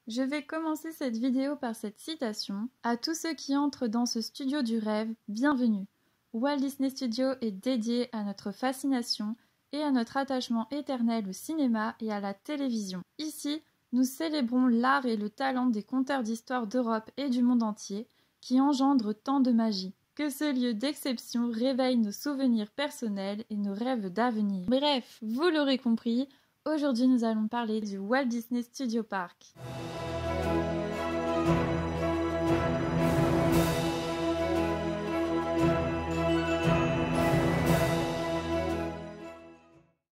Je vais commencer cette vidéo par cette citation. À tous ceux qui entrent dans ce studio du rêve, bienvenue. Walt Disney Studios est dédié à notre fascination et à notre attachement éternel au cinéma et à la télévision. Ici, nous célébrons l'art et le talent des conteurs d'histoires d'Europe et du monde entier qui engendrent tant de magie. Que ce lieu d'exception réveille nos souvenirs personnels et nos rêves d'avenir. Bref, vous l'aurez compris, aujourd'hui nous allons parler du Walt Disney Studio Park.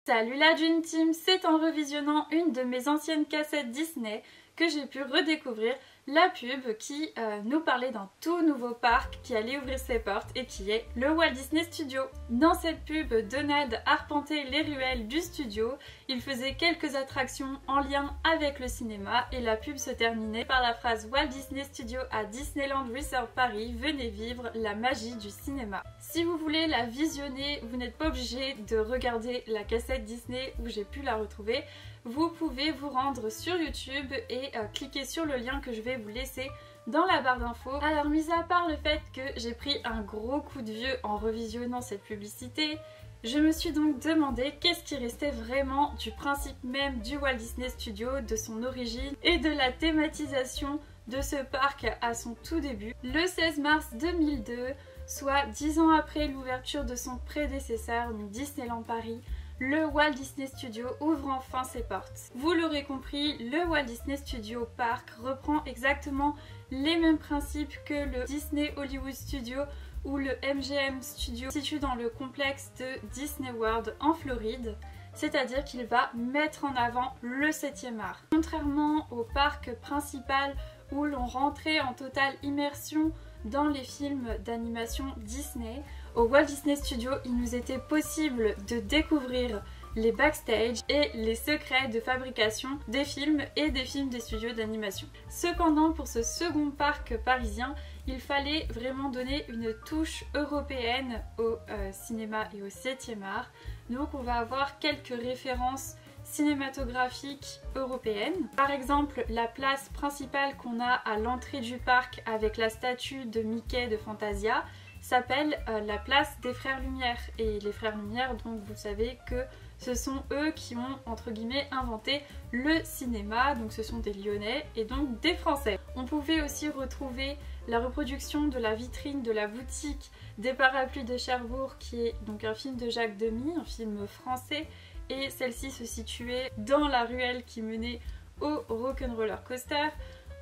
Salut la Dream Team, c'est en revisionnant une de mes anciennes cassettes Disney que j'ai pu redécouvrir la pub qui nous parlait d'un tout nouveau parc qui allait ouvrir ses portes et qui est le Walt Disney Studio. Dans cette pub, Donald arpentait les ruelles du studio, il faisait quelques attractions en lien avec le cinéma et la pub se terminait par la phrase Walt Disney Studio à Disneyland Resort Paris, venez vivre la magie du cinéma. Si vous voulez la visionner, vous n'êtes pas obligé de regarder la cassette Disney où j'ai pu la retrouver. Vous pouvez vous rendre sur YouTube et cliquer sur le lien que je vais vous laisser dans la barre d'infos. Alors mis à part le fait que j'ai pris un gros coup de vieux en revisionnant cette publicité, je me suis donc demandé qu'est-ce qui restait vraiment du principe même du Walt Disney Studio, de son origine et de la thématisation de ce parc à son tout début. Le 16 mars 2002, soit 10 ans après l'ouverture de son prédécesseur, Disneyland Paris, le Walt Disney Studio ouvre enfin ses portes. Vous l'aurez compris, le Walt Disney Studio Park reprend exactement les mêmes principes que le Disney Hollywood Studio ou le MGM Studio situé dans le complexe de Disney World en Floride. C'est-à-dire qu'il va mettre en avant le 7e art. Contrairement au parc principal où l'on rentrait en totale immersion dans les films d'animation Disney, au Walt Disney Studio, il nous était possible de découvrir les backstage et les secrets de fabrication des films et des films des studios d'animation. Cependant, pour ce second parc parisien, il fallait vraiment donner une touche européenne au cinéma et au 7e art. Donc on va avoir quelques références cinématographiques européennes. Par exemple, la place principale qu'on a à l'entrée du parc avec la statue de Mickey de Fantasia s'appelle la place des Frères Lumière. Et les Frères Lumière, donc vous savez que ce sont eux qui ont entre guillemets inventé le cinéma, donc ce sont des Lyonnais et donc des Français. On pouvait aussi retrouver la reproduction de la vitrine de la boutique des parapluies de Cherbourg qui est donc un film de Jacques Demy, un film français, et celle-ci se situait dans la ruelle qui menait au Rock'n'Roller Coaster.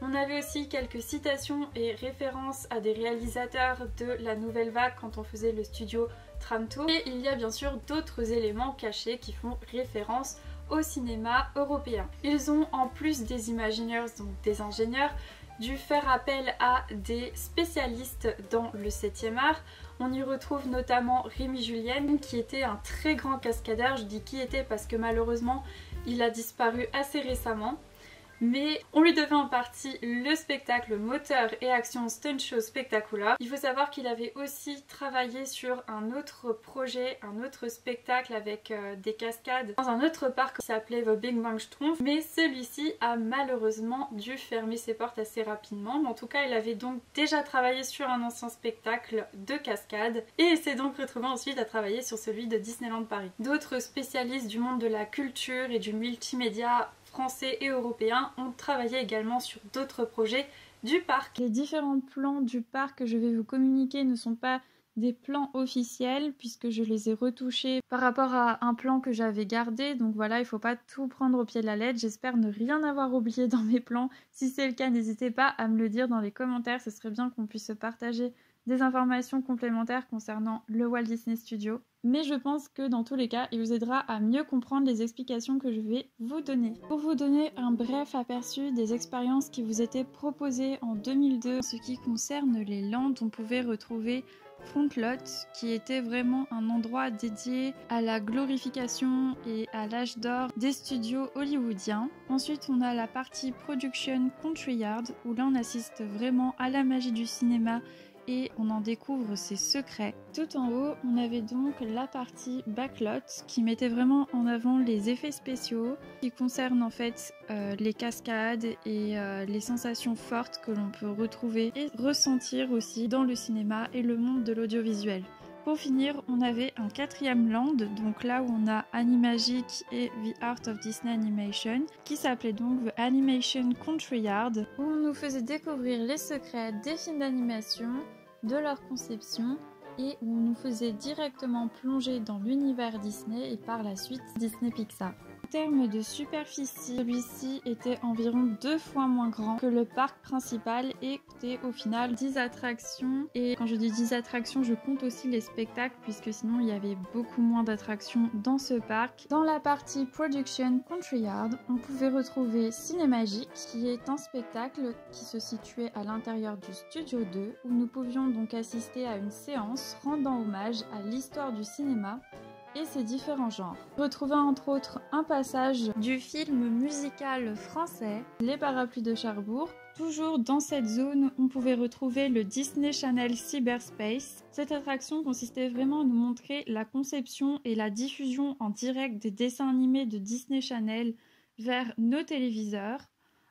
On avait aussi quelques citations et références à des réalisateurs de la nouvelle vague quand on faisait le studio Tram Tour. Et il y a bien sûr d'autres éléments cachés qui font référence au cinéma européen. Ils ont en plus des Imagineers, donc des ingénieurs, dû faire appel à des spécialistes dans le 7e art. On y retrouve notamment Rémi Julien qui était un très grand cascadeur. Je dis qui était parce que malheureusement il a disparu assez récemment. Mais on lui devait en partie le spectacle moteur et action Stunt Show Spectacular. Il faut savoir qu'il avait aussi travaillé sur un autre projet, un autre spectacle avec des cascades dans un autre parc qui s'appelait The Big Bang Schtroumpf, mais celui-ci a malheureusement dû fermer ses portes assez rapidement. Mais en tout cas, il avait donc déjà travaillé sur un ancien spectacle de cascade et s'est donc retrouvé ensuite à travailler sur celui de Disneyland Paris. D'autres spécialistes du monde de la culture et du multimédia français et européens ont travaillé également sur d'autres projets du parc. Les différents plans du parc que je vais vous communiquer ne sont pas des plans officiels puisque je les ai retouchés par rapport à un plan que j'avais gardé, donc voilà, il ne faut pas tout prendre au pied de la lettre. J'espère ne rien avoir oublié dans mes plans. Si c'est le cas, n'hésitez pas à me le dire dans les commentaires, ce serait bien qu'on puisse se partager des informations complémentaires concernant le Walt Disney Studio. Mais je pense que dans tous les cas, il vous aidera à mieux comprendre les explications que je vais vous donner. Pour vous donner un bref aperçu des expériences qui vous étaient proposées en 2002, en ce qui concerne les landes, on pouvait retrouver Frontlot, qui était vraiment un endroit dédié à la glorification et à l'âge d'or des studios hollywoodiens. Ensuite, on a la partie Production Country Yard, où là on assiste vraiment à la magie du cinéma et on en découvre ses secrets. Tout en haut, on avait donc la partie backlot qui mettait vraiment en avant les effets spéciaux qui concernent en fait les cascades et les sensations fortes que l'on peut retrouver et ressentir aussi dans le cinéma et le monde de l'audiovisuel. Pour finir, on avait un 4e land, donc là où on a Animagic et The Art of Disney Animation, qui s'appelait donc The Animation Country Yard, où on nous faisait découvrir les secrets des films d'animation, de leur conception, et où on nous faisait directement plonger dans l'univers Disney et par la suite Disney Pixar. En termes de superficie, celui-ci était environ 2 fois moins grand que le parc principal et c'était au final 10 attractions. Et quand je dis 10 attractions, je compte aussi les spectacles puisque sinon il y avait beaucoup moins d'attractions dans ce parc. Dans la partie Production Country Yard, on pouvait retrouver Cinémagique qui est un spectacle qui se situait à l'intérieur du Studio 2 où nous pouvions donc assister à une séance rendant hommage à l'histoire du cinéma et ses différents genres. Retrouvez entre autres un passage du film musical français Les Parapluies de Cherbourg. Toujours dans cette zone, on pouvait retrouver le Disney Channel Cyberspace. Cette attraction consistait vraiment à nous montrer la conception et la diffusion en direct des dessins animés de Disney Channel vers nos téléviseurs.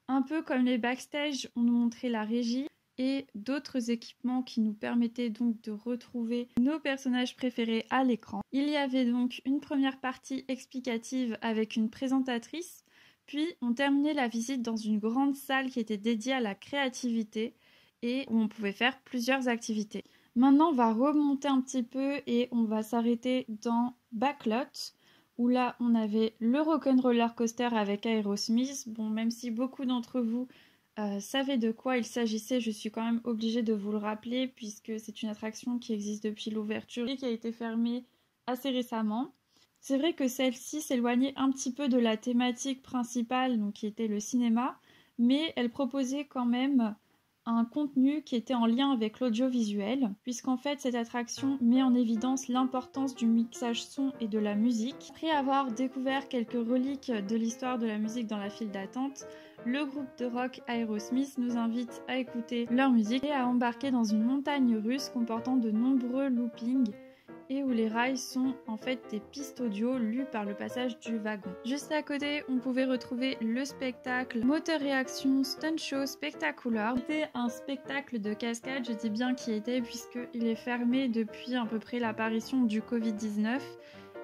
Un peu comme les backstage, on nous montrait la régie et d'autres équipements qui nous permettaient donc de retrouver nos personnages préférés à l'écran. Il y avait donc une première partie explicative avec une présentatrice, puis on terminait la visite dans une grande salle qui était dédiée à la créativité et où on pouvait faire plusieurs activités. Maintenant, on va remonter un petit peu et on va s'arrêter dans Backlot, où là, on avait le Rock'n'Roller Coaster avec Aerosmith. Bon, même si beaucoup d'entre vous savez de quoi il s'agissait, je suis quand même obligée de vous le rappeler puisque c'est une attraction qui existe depuis l'ouverture et qui a été fermée assez récemment. C'est vrai que celle-ci s'éloignait un petit peu de la thématique principale, donc qui était le cinéma, mais elle proposait quand même un contenu qui était en lien avec l'audiovisuel, puisqu'en fait cette attraction met en évidence l'importance du mixage son et de la musique. Après avoir découvert quelques reliques de l'histoire de la musique dans la file d'attente, le groupe de rock Aerosmith nous invite à écouter leur musique et à embarquer dans une montagne russe comportant de nombreux loopings et où les rails sont en fait des pistes audio lues par le passage du wagon. Juste à côté, on pouvait retrouver le spectacle Moteur Réaction Stunt Show Spectacular. C'était un spectacle de cascade, je dis bien qui était puisqu'il est fermé depuis à peu près l'apparition du Covid-19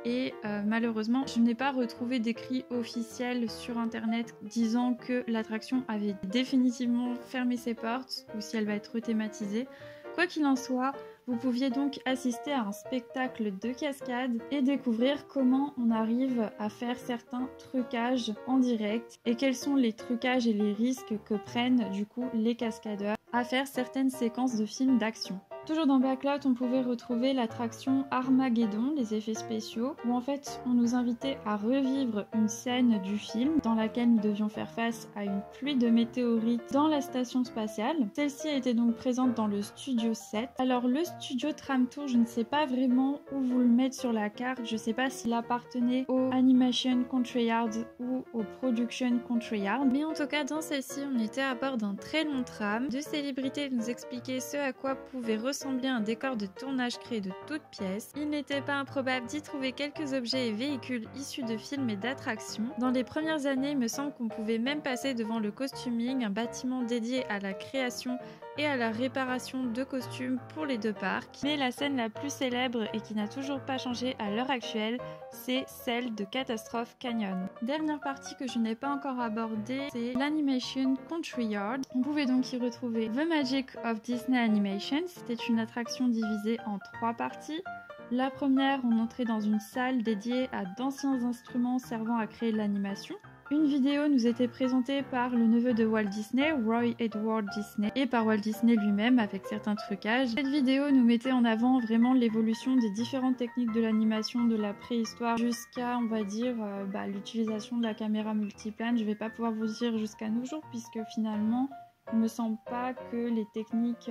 et malheureusement je n'ai pas retrouvé d'écrit officiel sur internet disant que l'attraction avait définitivement fermé ses portes ou si elle va être rethématisée. Quoi qu'il en soit, vous pouviez donc assister à un spectacle de cascade et découvrir comment on arrive à faire certains trucages en direct et quels sont les trucages et les risques que prennent du coup les cascadeurs à faire certaines séquences de films d'action. Toujours dans Backlot, on pouvait retrouver l'attraction Armageddon, les effets spéciaux, où en fait on nous invitait à revivre une scène du film dans laquelle nous devions faire face à une pluie de météorites dans la station spatiale. Celle-ci était donc présente dans le Studio 7. Alors le Studio Tram Tour, je ne sais pas vraiment où vous le mettre sur la carte, je ne sais pas s'il appartenait au Animation Country Yard ou au Production Country Yard, mais en tout cas dans celle-ci on était à bord d'un très long tram. Deux célébrités nous expliquaient ce à quoi pouvait ressembler un décor de tournage créé de toutes pièces. Il n'était pas improbable d'y trouver quelques objets et véhicules issus de films et d'attractions. Dans les premières années, il me semble qu'on pouvait même passer devant le costuming, un bâtiment dédié à la création et à la réparation de costumes pour les deux parcs. Mais la scène la plus célèbre et qui n'a toujours pas changé à l'heure actuelle, c'est celle de Catastrophe Canyon. Dernière partie que je n'ai pas encore abordée, c'est l'Animation Country Yard. On pouvait donc y retrouver The Magic of Disney Animation. C'était une attraction divisée en 3 parties. La première, on entrait dans une salle dédiée à d'anciens instruments servant à créer de l'animation. Une vidéo nous était présentée par le neveu de Walt Disney, Roy Edward Disney, et par Walt Disney lui-même avec certains trucages. Cette vidéo nous mettait en avant vraiment l'évolution des différentes techniques de l'animation de la préhistoire jusqu'à, on va dire, l'utilisation de la caméra multiplane. Je vais pas pouvoir vous dire jusqu'à nos jours puisque finalement, il me semble pas que les techniques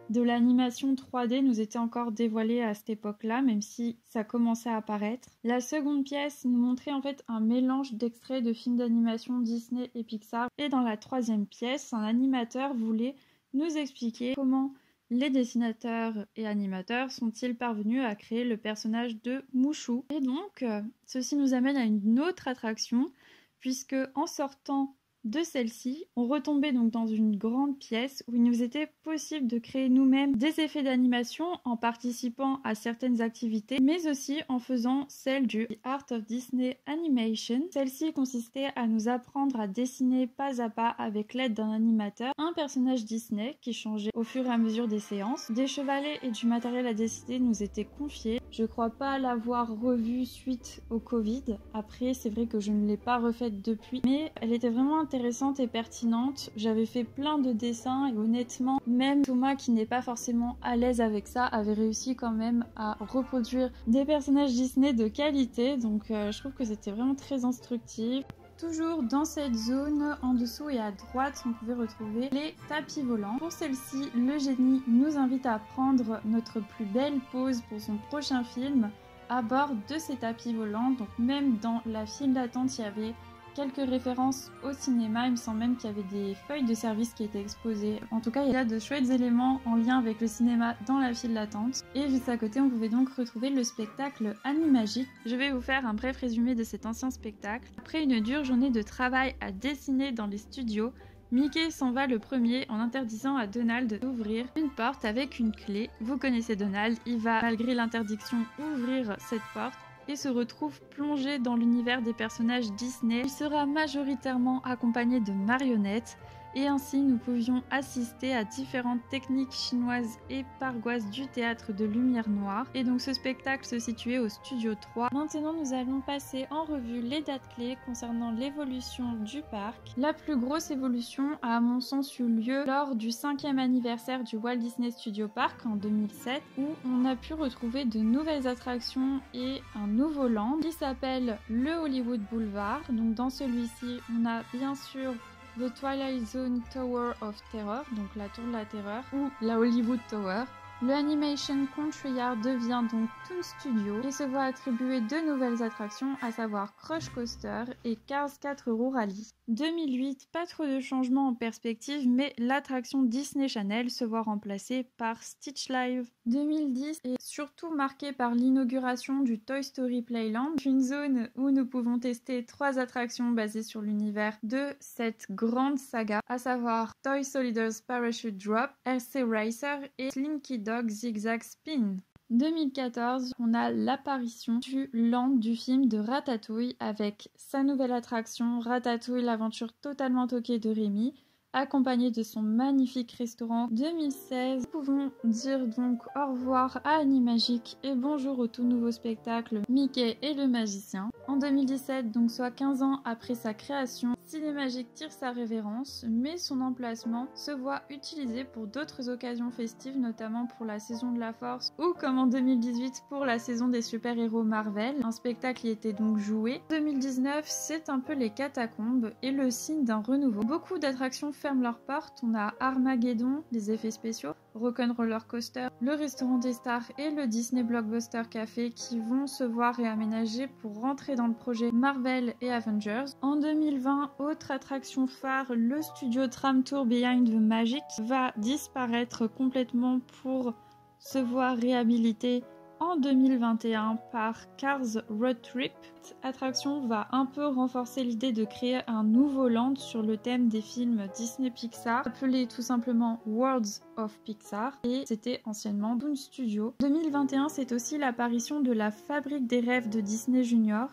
de l'animation 3D nous était encore dévoilée à cette époque-là, même si ça commençait à apparaître. La seconde pièce nous montrait en fait un mélange d'extraits de films d'animation Disney et Pixar. Et dans la troisième pièce, un animateur voulait nous expliquer comment les dessinateurs et animateurs sont-ils parvenus à créer le personnage de Mouchou. Et donc, ceci nous amène à une autre attraction, puisque en sortant de celle-ci, on retombait donc dans une grande pièce où il nous était possible de créer nous-mêmes des effets d'animation en participant à certaines activités, mais aussi en faisant celle du Art of Disney Animation. Celle-ci consistait à nous apprendre à dessiner pas à pas avec l'aide d'un animateur un personnage Disney qui changeait au fur et à mesure des séances. Des chevalets et du matériel à dessiner nous étaient confiés. Je crois pas l'avoir revue suite au Covid. Après, c'est vrai que je ne l'ai pas refaite depuis, mais elle était vraiment intéressante et pertinente. J'avais fait plein de dessins et honnêtement, même Thomas qui n'est pas forcément à l'aise avec ça avait réussi quand même à reproduire des personnages Disney de qualité, donc je trouve que c'était vraiment très instructif. Toujours dans cette zone, en dessous et à droite, on pouvait retrouver les tapis volants. Pour celle-ci, le génie nous invite à prendre notre plus belle pose pour son prochain film à bord de ces tapis volants. Donc même dans la file d'attente, il y avait quelques références au cinéma. Il me semble même qu'il y avait des feuilles de service qui étaient exposées. En tout cas, il y a de chouettes éléments en lien avec le cinéma dans la file d'attente. Et juste à côté, on pouvait donc retrouver le spectacle Animagique. Je vais vous faire un bref résumé de cet ancien spectacle. Après une dure journée de travail à dessiner dans les studios, Mickey s'en va le premier en interdisant à Donald d'ouvrir une porte avec une clé. Vous connaissez Donald, il va, malgré l'interdiction, ouvrir cette porte et se retrouve plongé dans l'univers des personnages Disney. Il sera majoritairement accompagné de marionnettes et ainsi nous pouvions assister à différentes techniques chinoises et pargoises du théâtre de lumière noire. Et donc ce spectacle se situait au Studio 3. Maintenant nous allons passer en revue les dates clés concernant l'évolution du parc. La plus grosse évolution a à mon sens eu lieu lors du 5e anniversaire du Walt Disney Studio Park en 2007 où on a pu retrouver de nouvelles attractions et un nouveau land qui s'appelle le Hollywood Boulevard. Donc dans celui-ci on a bien sûr The Twilight Zone Tower of Terror, donc la tour de la terreur, ou la Hollywood Tower. Le Animation Country Yard devient donc Toon Studio et se voit attribuer deux nouvelles attractions, à savoir Crush Coaster et Cars 4 Euro Rally. 2008, pas trop de changements en perspective, mais l'attraction Disney Channel se voit remplacée par Stitch Live. 2010 est surtout marqué par l'inauguration du Toy Story Playland, une zone où nous pouvons tester 3 attractions basées sur l'univers de cette grande saga, à savoir Toy Soliders Parachute Drop, RC Racer et Slinky Dog Zigzag Spin. 2014, on a l'apparition du land du film de Ratatouille avec sa nouvelle attraction Ratatouille, l'aventure totalement toquée de Rémi, accompagné de son magnifique restaurant. 2016, nous pouvons dire donc au revoir à Animagique et bonjour au tout nouveau spectacle Mickey et le magicien. En 2017, donc soit 15 ans après sa création, Cinémagique tire sa révérence, mais son emplacement se voit utilisé pour d'autres occasions festives, notamment pour la saison de la Force ou comme en 2018 pour la saison des super-héros Marvel. Un spectacle y était donc joué. 2019, c'est un peu les catacombes et le signe d'un renouveau. Beaucoup d'attractions ferment leurs portes. On a Armageddon, les effets spéciaux, Rock'n'Roller Coaster, le restaurant des stars et le Disney Blockbuster Café qui vont se voir réaménager pour rentrer dans le projet Marvel et Avengers. En 2020, autre attraction phare, le studio Tram Tour Behind the Magic va disparaître complètement pour se voir réhabilité en 2021 par Cars Road Trip. Cette attraction va un peu renforcer l'idée de créer un nouveau land sur le thème des films Disney Pixar, appelé tout simplement Worlds of Pixar, et c'était anciennement Toon Studio. 2021, c'est aussi l'apparition de la Fabrique des rêves de Disney Junior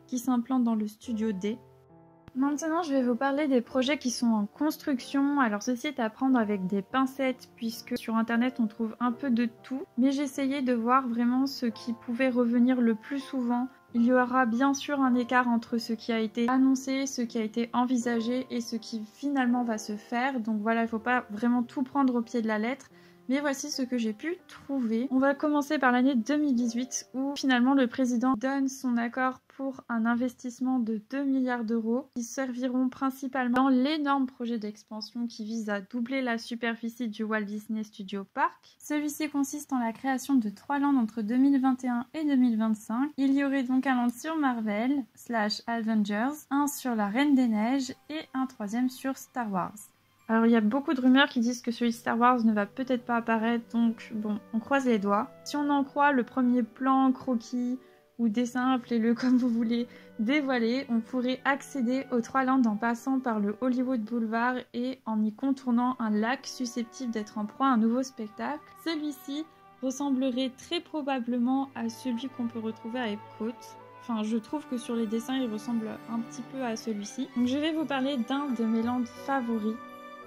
qui s'implante dans le studio D. Maintenant, je vais vous parler des projets qui sont en construction. Alors ceci est à prendre avec des pincettes puisque sur internet on trouve un peu de tout. Mais j'essayais de voir vraiment ce qui pouvait revenir le plus souvent. Il y aura bien sûr un écart entre ce qui a été annoncé, ce qui a été envisagé et ce qui finalement va se faire. Donc voilà, il ne faut pas vraiment tout prendre au pied de la lettre. Mais voici ce que j'ai pu trouver. On va commencer par l'année 2018 où finalement le président donne son accord pour un investissement de 2 milliards d'euros qui serviront principalement dans l'énorme projet d'expansion qui vise à doubler la superficie du Walt Disney Studio Park. Celui-ci consiste en la création de 3 lands entre 2021 et 2025. Il y aurait donc un land sur Marvel / Avengers, un sur la Reine des Neiges et un troisième sur Star Wars. Alors il y a beaucoup de rumeurs qui disent que celui de Star Wars ne va peut-être pas apparaître, donc bon, on croise les doigts. Si on en croit le premier plan, croquis ou dessin, appelez-le comme vous voulez, dévoilé, on pourrait accéder aux Trois Landes en passant par le Hollywood Boulevard et en y contournant un lac susceptible d'être en proie à un nouveau spectacle. Celui-ci ressemblerait très probablement à celui qu'on peut retrouver à Epcot. Enfin, je trouve que sur les dessins, il ressemble un petit peu à celui-ci. Donc je vais vous parler d'un de mes landes favoris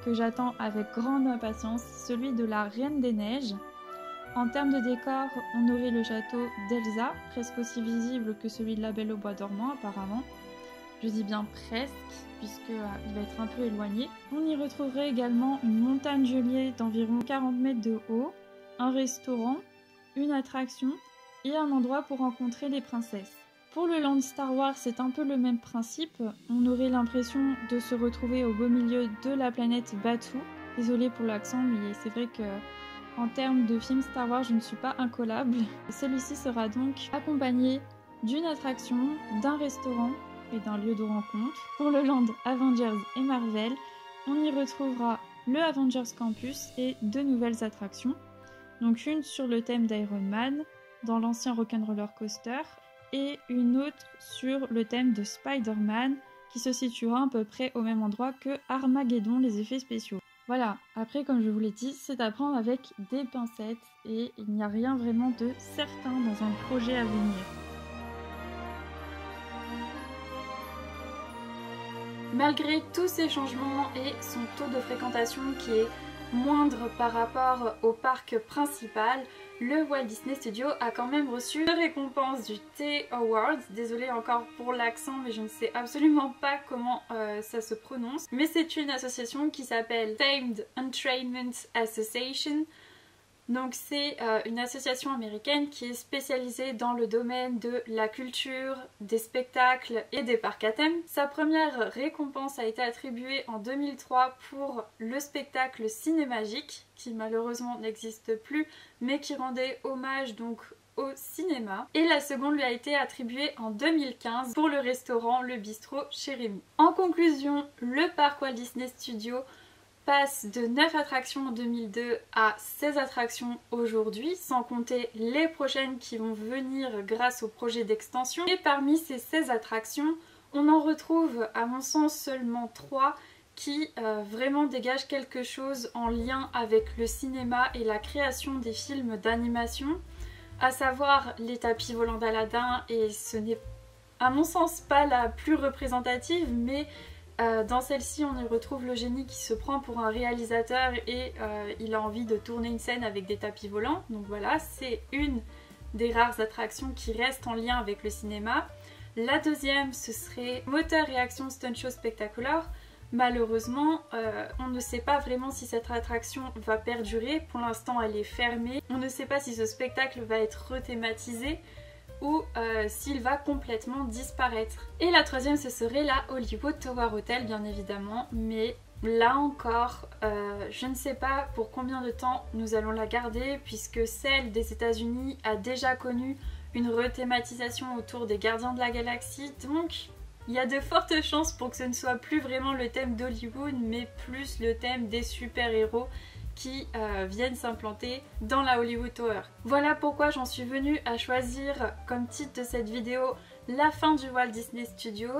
que j'attends avec grande impatience, celui de la Reine des Neiges. En termes de décor, on aurait le château d'Elsa, presque aussi visible que celui de la Belle au Bois dormant apparemment. Je dis bien presque, puisqu'il va être un peu éloigné. On y retrouverait également une montagne gelée d'environ 40 mètres de haut, un restaurant, une attraction et un endroit pour rencontrer les princesses. Pour le land Star Wars, c'est un peu le même principe. On aurait l'impression de se retrouver au beau milieu de la planète Batuu. Désolée pour l'accent, mais c'est vrai que en termes de film Star Wars, je ne suis pas incollable. Celui-ci sera donc accompagné d'une attraction, d'un restaurant et d'un lieu de rencontre. Pour le land Avengers et Marvel, on y retrouvera le Avengers Campus et 2 nouvelles attractions. Donc une sur le thème d'Iron Man, dans l'ancien Rock'n'Roller Coaster, et une autre sur le thème de Spider-Man qui se situera à peu près au même endroit que Armageddon, les effets spéciaux. Voilà, après comme je vous l'ai dit, c'est à prendre avec des pincettes et il n'y a rien vraiment de certain dans un projet à venir. Malgré tous ces changements et son taux de fréquentation qui est moindre par rapport au parc principal, le Walt Disney Studio a quand même reçu deux récompenses du T Awards. Désolée encore pour l'accent, mais je ne sais absolument pas comment ça se prononce. Mais c'est une association qui s'appelle Famed Entertainment Association. Donc c'est une association américaine qui est spécialisée dans le domaine de la culture, des spectacles et des parcs à thème. Sa première récompense a été attribuée en 2003 pour le spectacle Cinémagique, qui malheureusement n'existe plus, mais qui rendait hommage donc au cinéma. Et la seconde lui a été attribuée en 2015 pour le restaurant Le Bistrot chez Rémy. En conclusion, le parc Walt Disney Studios passe de 9 attractions en 2002 à 16 attractions aujourd'hui, sans compter les prochaines qui vont venir grâce au projet d'extension. Et parmi ces 16 attractions, on en retrouve à mon sens seulement 3 qui vraiment dégagent quelque chose en lien avec le cinéma et la création des films d'animation, à savoir les tapis volants d'Aladin, et ce n'est à mon sens pas la plus représentative, mais dans celle-ci, on y retrouve le génie qui se prend pour un réalisateur et il a envie de tourner une scène avec des tapis volants. Donc voilà, c'est une des rares attractions qui reste en lien avec le cinéma. La deuxième, ce serait Moteur et Action Stunt Show Spectacular. Malheureusement, on ne sait pas vraiment si cette attraction va perdurer. Pour l'instant, elle est fermée. On ne sait pas si ce spectacle va être rethématisé ou s'il va complètement disparaître. Et la troisième, ce serait la Hollywood Tower Hotel, bien évidemment, mais là encore, je ne sais pas pour combien de temps nous allons la garder, puisque celle des États-Unis a déjà connu une rethématisation autour des Gardiens de la Galaxie, donc il y a de fortes chances pour que ce ne soit plus vraiment le thème d'Hollywood, mais plus le thème des super-héros qui viennent s'implanter dans la Hollywood Tower. Voilà pourquoi j'en suis venue à choisir comme titre de cette vidéo la fin du Walt Disney Studio.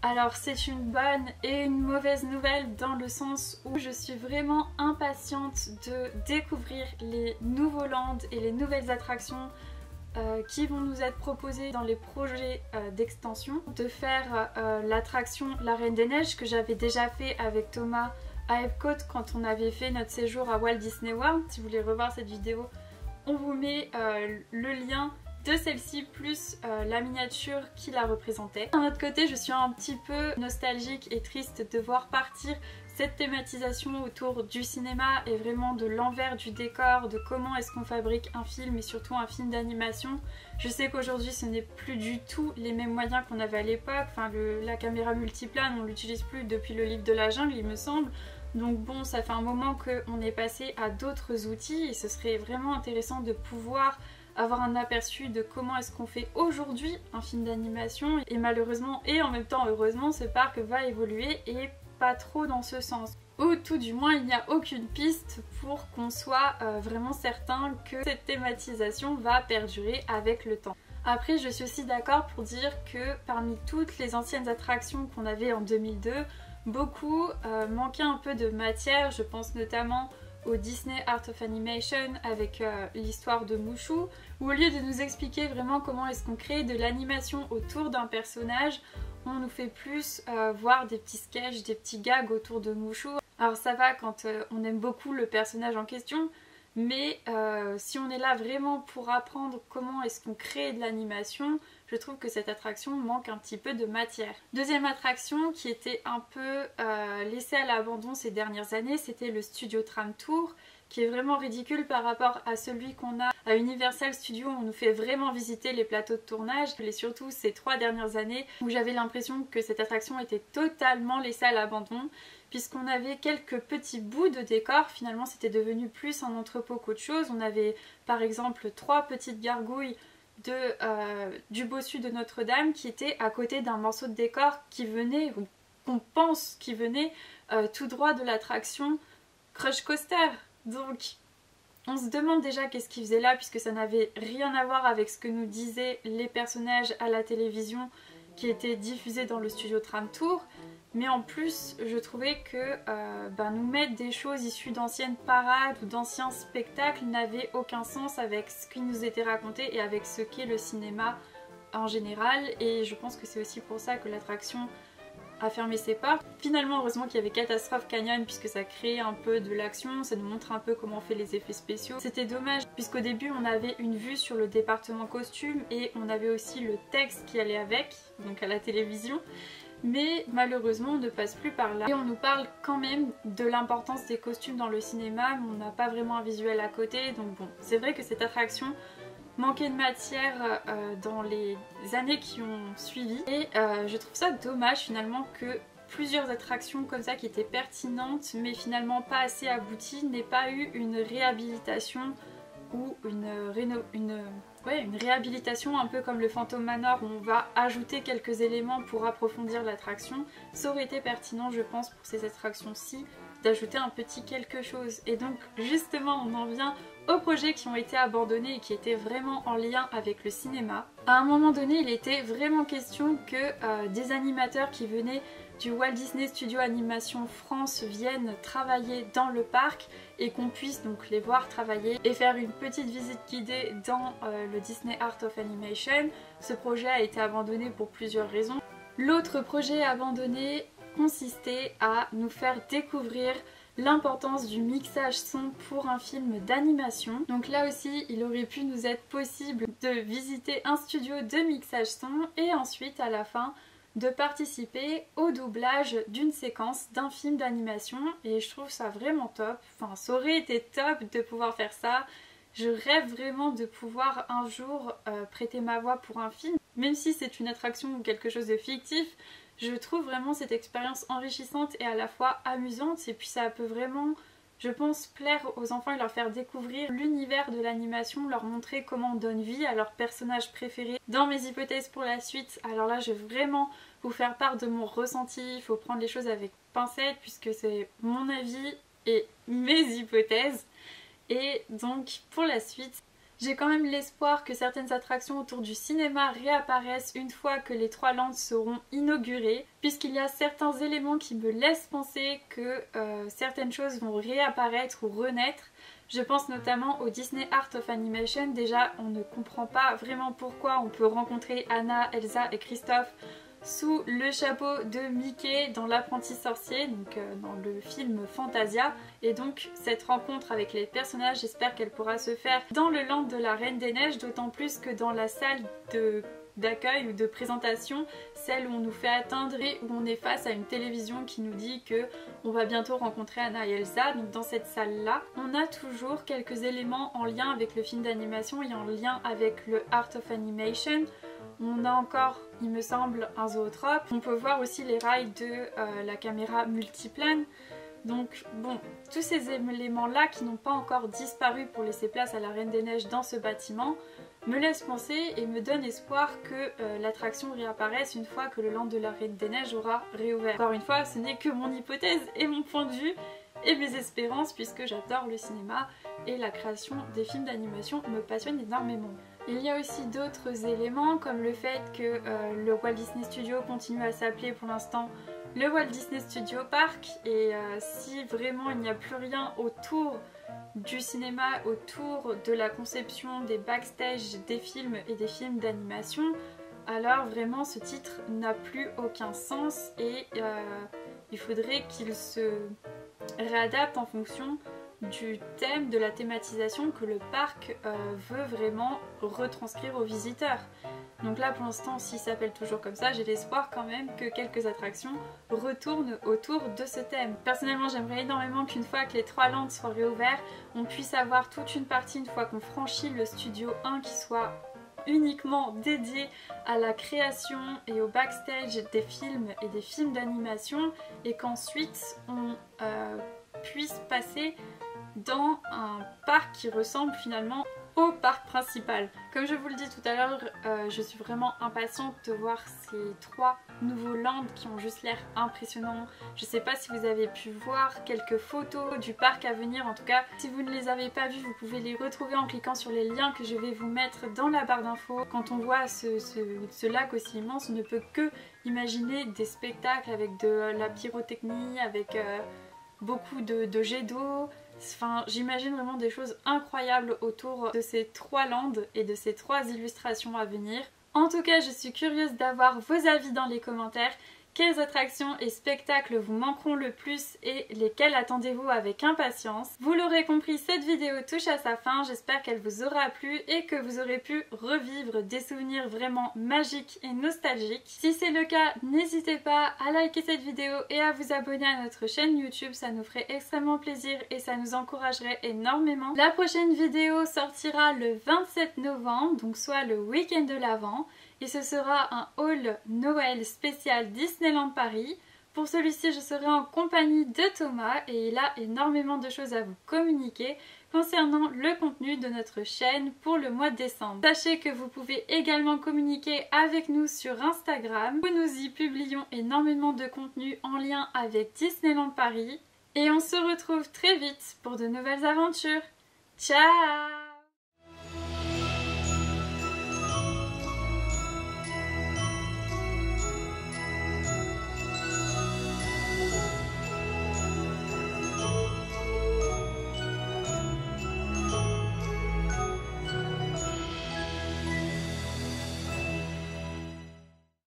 Alors c'est une bonne et une mauvaise nouvelle dans le sens où je suis vraiment impatiente de découvrir les nouveaux lands et les nouvelles attractions qui vont nous être proposées dans les projets d'extension. De faire l'attraction La Reine des Neiges que j'avais déjà fait avec Thomas à Epcot quand on avait fait notre séjour à Walt Disney World. Si vous voulez revoir cette vidéo, on vous met le lien de celle-ci plus la miniature qui la représentait. D'un autre côté, je suis un petit peu nostalgique et triste de voir partir cette thématisation autour du cinéma et vraiment de l'envers du décor, de comment est-ce qu'on fabrique un film et surtout un film d'animation. Je sais qu'aujourd'hui ce n'est plus du tout les mêmes moyens qu'on avait à l'époque, enfin la caméra multiplane on l'utilise plus depuis le livre de la jungle il me semble. Donc bon, ça fait un moment qu'on est passé à d'autres outils et ce serait vraiment intéressant de pouvoir avoir un aperçu de comment est-ce qu'on fait aujourd'hui un film d'animation. Et malheureusement et en même temps heureusement, ce parc va évoluer et pas trop dans ce sens. ou tout du moins il n'y a aucune piste pour qu'on soit vraiment certain que cette thématisation va perdurer avec le temps. Après, je suis aussi d'accord pour dire que parmi toutes les anciennes attractions qu'on avait en 2002, beaucoup manquaient un peu de matière. Je pense notamment au Disney Art of Animation avec l'histoire de Mushu, où au lieu de nous expliquer vraiment comment est-ce qu'on crée de l'animation autour d'un personnage, on nous fait plus voir des petits sketchs, des petits gags autour de Mushu. Alors ça va quand on aime beaucoup le personnage en question, mais si on est là vraiment pour apprendre comment est-ce qu'on crée de l'animation, je trouve que cette attraction manque un petit peu de matière. Deuxième attraction qui était un peu laissée à l'abandon ces dernières années, c'était le Studio Tram Tour, qui est vraiment ridicule par rapport à celui qu'on a à Universal Studios, où on nous fait vraiment visiter les plateaux de tournage, et surtout ces 3 dernières années où j'avais l'impression que cette attraction était totalement laissée à l'abandon, puisqu'on avait quelques petits bouts de décor. Finalement c'était devenu plus un entrepôt qu'autre chose. On avait par exemple 3 petites gargouilles du bossu de Notre-Dame qui étaient à côté d'un morceau de décor qui venait, ou qu'on pense qui venait tout droit de l'attraction Crush Coaster. Donc on se demande déjà qu'est-ce qu'ils faisaient là, puisque ça n'avait rien à voir avec ce que nous disaient les personnages à la télévision qui étaient diffusés dans le Studio Tram Tour. Mais en plus, je trouvais que nous mettre des choses issues d'anciennes parades ou d'anciens spectacles n'avait aucun sens avec ce qui nous était raconté et avec ce qu'est le cinéma en général. Et je pense que c'est aussi pour ça que l'attraction a fermé ses portes. Finalement, heureusement qu'il y avait Catastrophe Canyon, puisque ça crée un peu de l'action, ça nous montre un peu comment on fait les effets spéciaux. C'était dommage, puisqu'au début on avait une vue sur le département costume et on avait aussi le texte qui allait avec, donc à la télévision. Mais malheureusement on ne passe plus par là et on nous parle quand même de l'importance des costumes dans le cinéma, mais on n'a pas vraiment un visuel à côté. Donc bon, c'est vrai que cette attraction manquait de matière dans les années qui ont suivi, et je trouve ça dommage finalement que plusieurs attractions comme ça qui étaient pertinentes mais finalement pas assez abouties n'aient pas eu une réhabilitation ou une réhabilitation un peu comme le Phantom Manor, où on va ajouter quelques éléments pour approfondir l'attraction. Ça aurait été pertinent, je pense, pour ces attractions-ci, d'ajouter un petit quelque chose. Et donc justement on en vient aux projets qui ont été abandonnés et qui étaient vraiment en lien avec le cinéma. À un moment donné, il était vraiment question que des animateurs qui venaient du Walt Disney Studio Animation France viennent travailler dans le parc et qu'on puisse donc les voir travailler et faire une petite visite guidée dans le Disney Art of Animation. Ce projet a été abandonné pour plusieurs raisons. L'autre projet abandonné consistait à nous faire découvrir l'importance du mixage son pour un film d'animation. Donc là aussi, il aurait pu nous être possible de visiter un studio de mixage son et ensuite à la fin de participer au doublage d'une séquence d'un film d'animation, et je trouve ça vraiment top. Enfin, ça aurait été top de pouvoir faire ça. Je rêve vraiment de pouvoir un jour prêter ma voix pour un film, même si c'est une attraction ou quelque chose de fictif. Je trouve vraiment cette expérience enrichissante et à la fois amusante, et puis ça peut vraiment, je pense, plaire aux enfants et leur faire découvrir l'univers de l'animation, leur montrer comment on donne vie à leur personnage préféré. Dans mes hypothèses pour la suite, alors là je vais vraiment vous faire part de mon ressenti, il faut prendre les choses avec pincette puisque c'est mon avis et mes hypothèses. Et donc pour la suite, j'ai quand même l'espoir que certaines attractions autour du cinéma réapparaissent une fois que les 3 landes seront inaugurées, puisqu'il y a certains éléments qui me laissent penser que certaines choses vont réapparaître ou renaître. Je pense notamment au Disney Art of Animation. Déjà, on ne comprend pas vraiment pourquoi on peut rencontrer Anna, Elsa et Christophe sous le chapeau de Mickey dans l'apprenti sorcier, donc dans le film Fantasia. Et donc cette rencontre avec les personnages, j'espère qu'elle pourra se faire dans le land de la Reine des Neiges, d'autant plus que dans la salle d'accueil ou de présentation, celle où on nous fait atteindre et où on est face à une télévision qui nous dit que on va bientôt rencontrer Anna et Elsa. Donc dans cette salle là, on a toujours quelques éléments en lien avec le film d'animation et en lien avec le Art of Animation. On a encore, il me semble, un zootrope. On peut voir aussi les rails de la caméra multiplane. Donc bon, tous ces éléments là qui n'ont pas encore disparu pour laisser place à la Reine des Neiges dans ce bâtiment, me laisse penser et me donne espoir que l'attraction réapparaisse une fois que le Land de la Reine des Neiges aura réouvert. Encore une fois, ce n'est que mon hypothèse et mon point de vue et mes espérances puisque j'adore le cinéma et la création des films d'animation me passionne énormément. Il y a aussi d'autres éléments comme le fait que le Walt Disney Studio continue à s'appeler pour l'instant le Walt Disney Studio Park et si vraiment il n'y a plus rien autour du cinéma, autour de la conception des backstage des films et des films d'animation, alors vraiment ce titre n'a plus aucun sens et il faudrait qu'il se réadapte en fonction du thème, de la thématisation que le parc veut vraiment retranscrire aux visiteurs. Donc là pour l'instant s'il s'appelle toujours comme ça, j'ai l'espoir quand même que quelques attractions retournent autour de ce thème. Personnellement j'aimerais énormément qu'une fois que les 3 landes soient réouverts, on puisse avoir toute une partie une fois qu'on franchit le studio 1 qui soit uniquement dédié à la création et au backstage des films et des films d'animation et qu'ensuite on puisse passer dans un parc qui ressemble finalement au parc principal. Comme je vous le dis tout à l'heure, je suis vraiment impatiente de voir ces 3 nouveaux lands qui ont juste l'air impressionnants. Je sais pas si vous avez pu voir quelques photos du parc à venir, en tout cas si vous ne les avez pas vues, vous pouvez les retrouver en cliquant sur les liens que je vais vous mettre dans la barre d'infos. Quand on voit ce lac aussi immense, on ne peut que imaginer des spectacles avec de la pyrotechnie, avec beaucoup de jets d'eau. Enfin, j'imagine vraiment des choses incroyables autour de ces 3 landes et de ces 3 illustrations à venir. En tout cas, je suis curieuse d'avoir vos avis dans les commentaires. Quelles attractions et spectacles vous manqueront le plus et lesquels attendez-vous avec impatience? Vous l'aurez compris, cette vidéo touche à sa fin, j'espère qu'elle vous aura plu et que vous aurez pu revivre des souvenirs vraiment magiques et nostalgiques. Si c'est le cas, n'hésitez pas à liker cette vidéo et à vous abonner à notre chaîne YouTube, ça nous ferait extrêmement plaisir et ça nous encouragerait énormément. La prochaine vidéo sortira le 27 novembre, donc soit le week-end de l'Avent. Et ce sera un haul Noël spécial Disneyland Paris. Pour celui-ci, je serai en compagnie de Thomas et il a énormément de choses à vous communiquer concernant le contenu de notre chaîne pour le mois de décembre. Sachez que vous pouvez également communiquer avec nous sur Instagram où nous y publions énormément de contenu en lien avec Disneyland Paris. Et on se retrouve très vite pour de nouvelles aventures. Ciao!